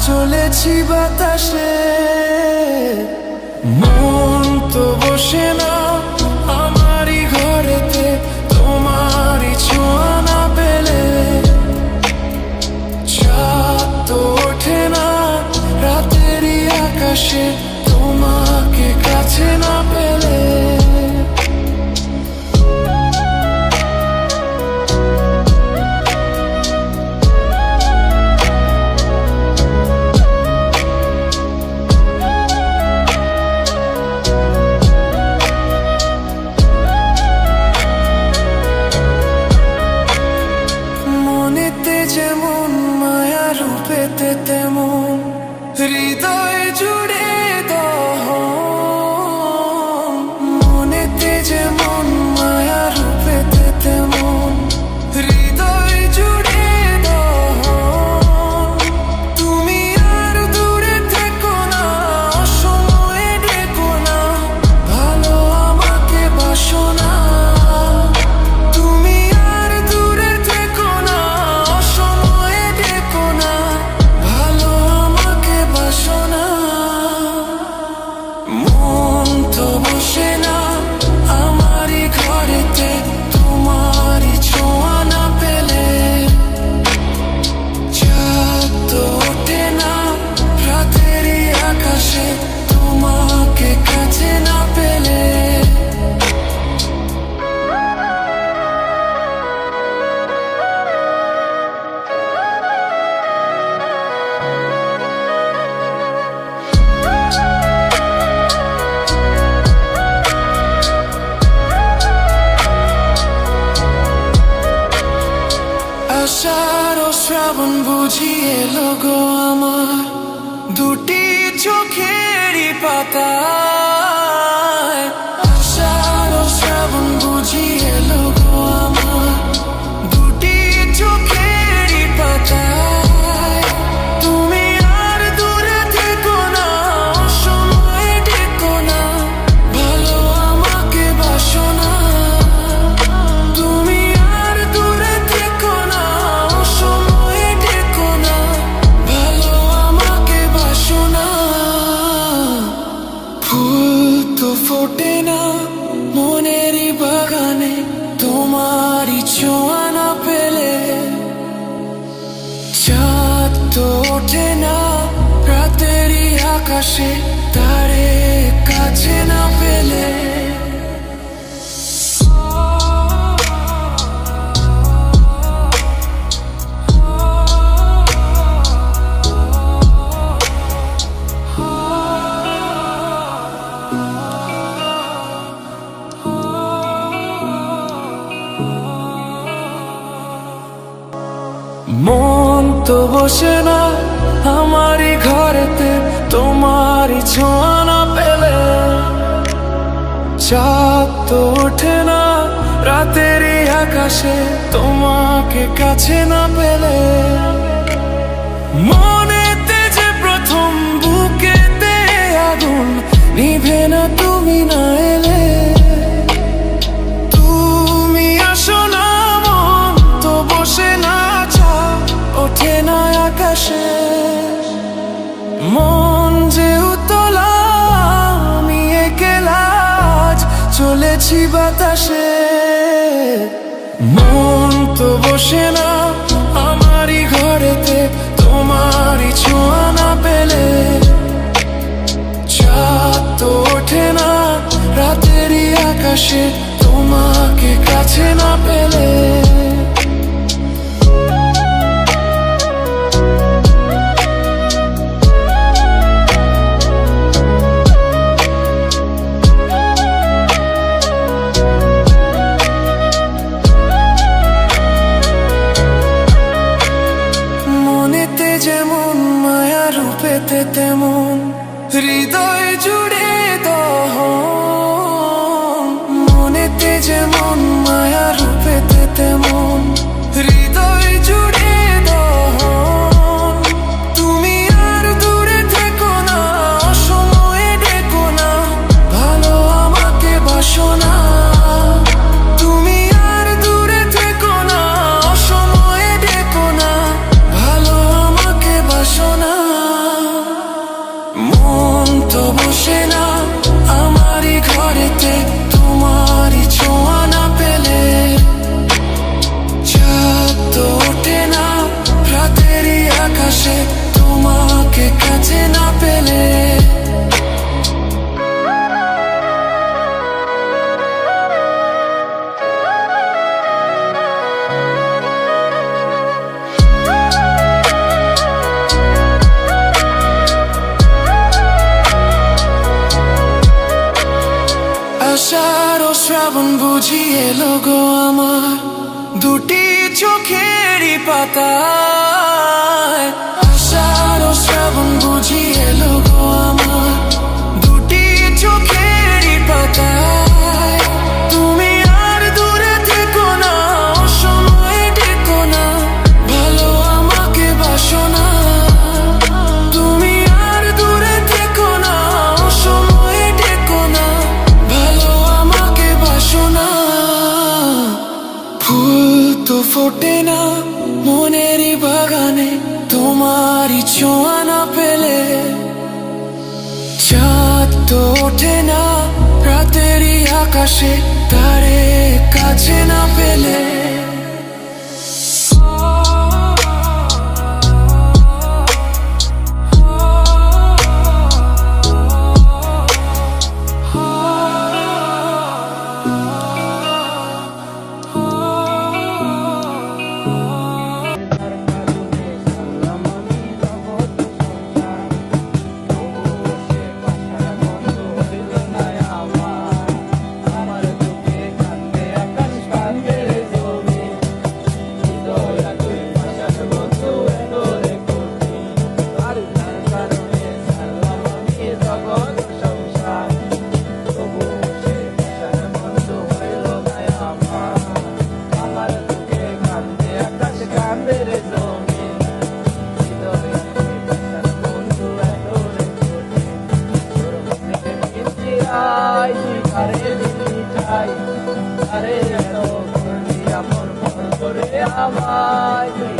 চলেছি বাতাসে। মন তো বসে না আমারই ঘরেতে, তোমারই ছোঁয়া না পেলে। চাঁদ তো ওঠে না রাতেরই আকাশে, তোমাকে কাছে না পেলে। মনেতে যেমন মায়া, রূপেতে তেমন হৃদয় জুড়ে দহন। মনেতে যেমন মায়া, রূপেতে তেমন হৃদয় জুড়ে দহন। তুমি আর দূরে থেকো না, অসময়ে ডেকো না, ভালো আমাকে বাসো না। তুমি আর দূরে থেকো না, অসময়ে ডেকো না, ভালো আমাকে বাসো না। মন তো বসে না আমারই ঘরেতে, তোমারই ছোঁয়া না পেলে। চাঁদ তো ওঠে না রাতেরই আকাশে, তোমাকে কাছে না পেলে। আষাঢ় ও শ্রাবণ বুঝি এলো গো আমার, দুটি চোখেরই পাতায়। আষাঢ় ও শ্রাবণ বুঝি এলো গো আমার, দুটি চোখেরই পাতায়। তুমি আর দূরে থেকো না, অসময়ে ডেকো না, ভালো আমাকে বাসো না। তুমি আর দূরে থেকো না, অসময়ে ডেকো না, ভালো আমাকে বাসো না। ফুল তো ফোটে না মনেরই বাগানে, তোমারই ছোঁয়া না পেলে। চাঁদ তো ওঠে না রাতেরই আকাশে, তারে কাছে না পেলে। মন তো বসে না আমারই ঘরেতে, তোমারই ছোঁয়া না পেলে। চাঁদ তো ওঠে না রাতেরই আকাশে, তোমাকে কাছে না পেলে। মনেতে যে প্রথম বুকেতে আগুন, নিভে না তুমি না এলে। তুমি আসো না, মন তো বসে না, ওঠে না আকাশে। মন যে উতলা, আমি একলা আজ চলেছি বাতাসে। মন তো বসে না আমারই ঘরেতে, তোমারই ছোঁয়া না পেলে। চাঁদ তো ওঠে না রাতেরই আকাশে, তোমাকে কাছে না পেলে। মনেতে যেমন মায়া, রূপেতে তেমন হৃদয় জুড়ে দহন। মনেতে যেমন মায়া, রূপেতে তেমন হৃদয় জুড়ে দহন। তুমি আর দূরে থেকো না, অসময়ে ডেকো না, ভালো আমাকে বাসো না। তুমি আর দূরে থেকো না, অসময়ে ডেকো না, ভালো আমাকে বাসো না। শ্রাবণ বুঝি এলো গো আমার দুটি চোখেরই পাতায়। আষাঢ় শ্রাবণ বুঝি এলো গো আমার দুটি চোখেরই পাতায়। তুমি আর দূরে থেকো না, অসময়ে ডেকো না, ভালো আমাকে বাসো না। তুমি আর দূরে থেকো না, অসময়ে ডেকো না, ভালো আমাকে বাসো না। ফুল তো ফোটে না মনেরই বাগানে তোমারই ছোঁয়া না পেলে, চাঁদ তো ওঠে না রাতেরই আকাশে তারে কাছে না পেলে। আরে এত করলি আমার মন করে আমায়।